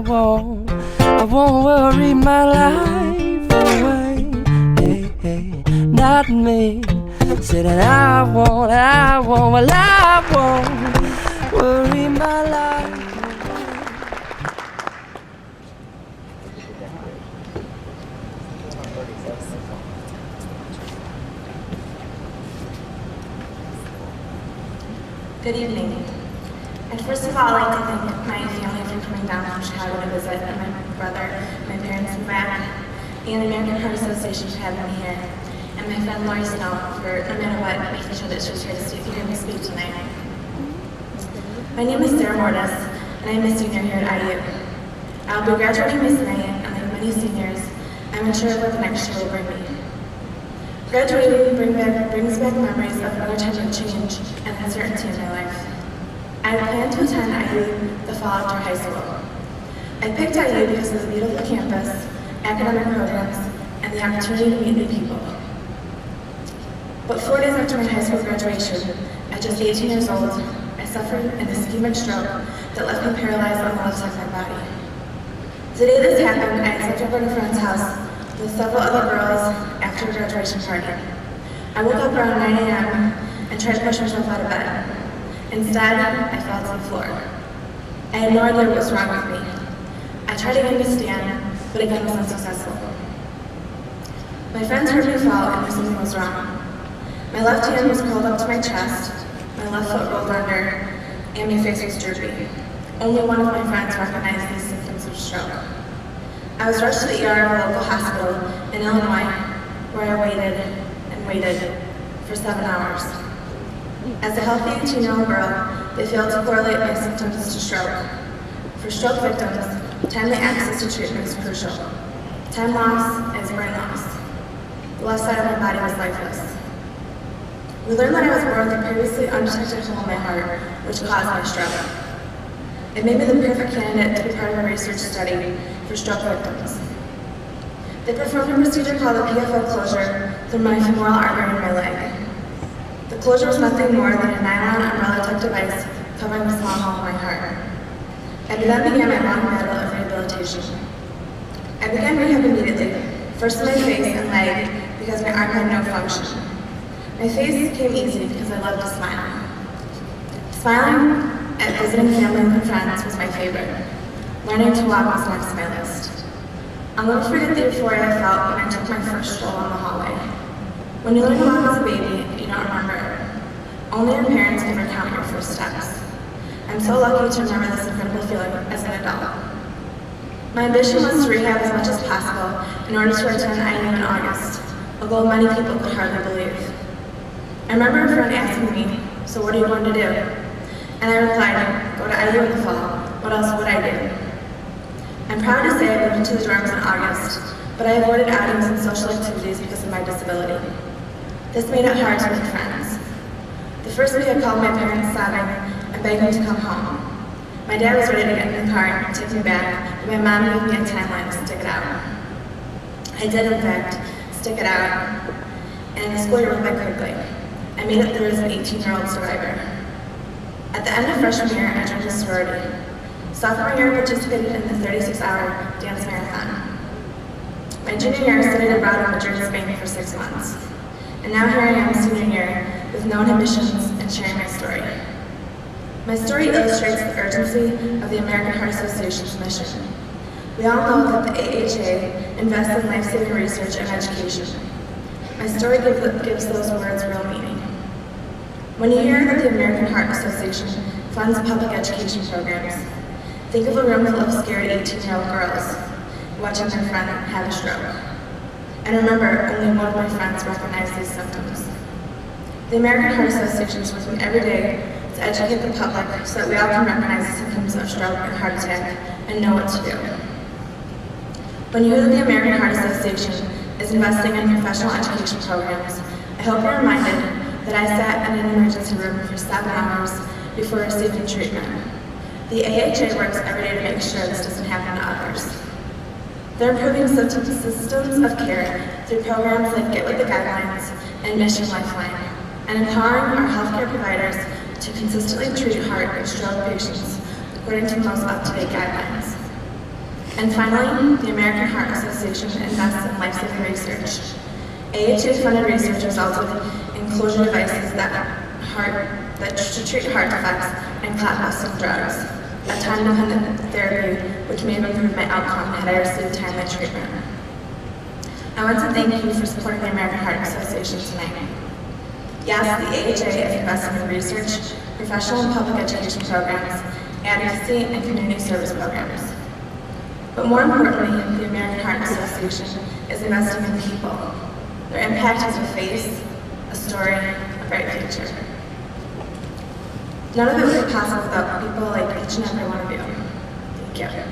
won't worry my life away. Hey, hey, not me. Said that I won't worry my life. Good evening. And first of all, I'd like to thank my family for coming down from Chicago to visit, and my brother, my parents from back, and the American Heart Association for having me here, and my friend Lori Snow for, no matter what, making sure that she was here to hear me speak tonight. My name is Mordis, and I'm a senior here at IU. I'll be graduating this night, and like many seniors, I'm unsure of what the next year will bring me. Graduating brings back memories of another time of change and uncertainty in my life. I had planned to attend IU the fall after high school. I picked IU because of the beautiful campus, academic programs, and the opportunity to meet new people. But 4 days after my high school graduation, at just 18 years old, I suffered an ischemic stroke that left me paralyzed on the left side of my body. The day this happened, I had slept over at a friend's house with several other girls after a graduation party. I woke up around 9 a.m. and tried to push myself out of bed. Instead, I fell to the floor. I had no idea what was wrong with me. I tried again to stand, but again was unsuccessful. My friends heard me fall and knew something was wrong. My left hand was curled up to my chest, my left foot rolled under, and my face was droopy. Only one of my friends recognized these symptoms of stroke. I was rushed to the ER of a local hospital in Illinois, where I waited and waited for 7 hours. As a healthy 18-year-old girl, they failed to correlate my symptoms to stroke. For stroke victims, timely access to treatment is crucial. Time loss is brain loss. The left side of my body was lifeless. We learned that I was born with a previously undetected hole in my heart, which caused my stroke. It made me the perfect candidate to be part of a research study for stroke victims. They performed a procedure called a PFO closure through my femoral artery in my leg. The closure was nothing more than a nylon umbrella-type device covering a small hole in my heart. I then began my long battle of rehabilitation. I began rehab immediately, first in my face and leg because my arm had no function. My face came easy because I loved to smile. Smiling at visiting family and friends was my favorite. Learning to walk was next on my list. I'll never forget the euphoria I felt when I took my first stroll on the hallway. When you learn to walk as a baby, you don't remember it. Only your parents can recount your first steps. I'm so lucky to remember this incredible feeling as an adult. My ambition was to rehab as much as possible in order to attend IU in August, a goal many people could hardly believe. I remember a friend asking me, "So what are you going to do?" And I replied, "Go to IU in the fall. What else would I do?" I'm proud to say I moved into the dorms in August, but I avoided outings and social activities because of my disability. This made it hard to make friends. The first week I called my parents sobbing and begged me to come home. My dad was ready to get in the car and take me back, but my mom gave me a timeline to stick it out. I did, in fact, stick it out, and the school year went by quickly. I made it through as an 18-year-old survivor. At the end of freshman year, I joined a sorority. Sophomore year, I participated in the 36-hour dance marathon. My junior year, I studied abroad in Madrid, Spain for 6 months. And now here I am, senior year, with no inhibitions and sharing my story. My story illustrates the urgency of the American Heart Association's mission. We all know that the AHA invests in life-saving research and education. My story gives those words real meaning. When you hear that the American Heart Association funds public education programs, think of a room full of scared 18-year-old girls watching their friend have a stroke. And remember, only one of my friends recognized these symptoms. The American Heart Association is working every day to educate the public so that we all can recognize the symptoms of stroke and heart attack and know what to do. When you hear that the American Heart Association is investing in professional education programs, I hope you're reminded that I sat in an emergency room for 7 hours before receiving treatment. The AHA works every day to make sure this doesn't happen to others. They're improving systems of care through programs like Get With The Guidelines and Mission Lifeline, and empowering our healthcare providers to consistently treat heart and stroke patients according to the most up-to-date guidelines. And finally, the American Heart Association invests in life-saving research. AHA-funded research resulted in closure devices to treat heart defects and clot-busting drugs, a time-dependent therapy which may have improved my outcome had I received timely treatment. I want to thank you for supporting the American Heart Association tonight. Yes, the AHA is investing in research, professional and public education programs, advocacy, and community service programs. But more importantly, the American Heart Association is investing in people. Their impact has a face, a story, a bright future. None of it would be possible without people like each and every one of you. Thank you.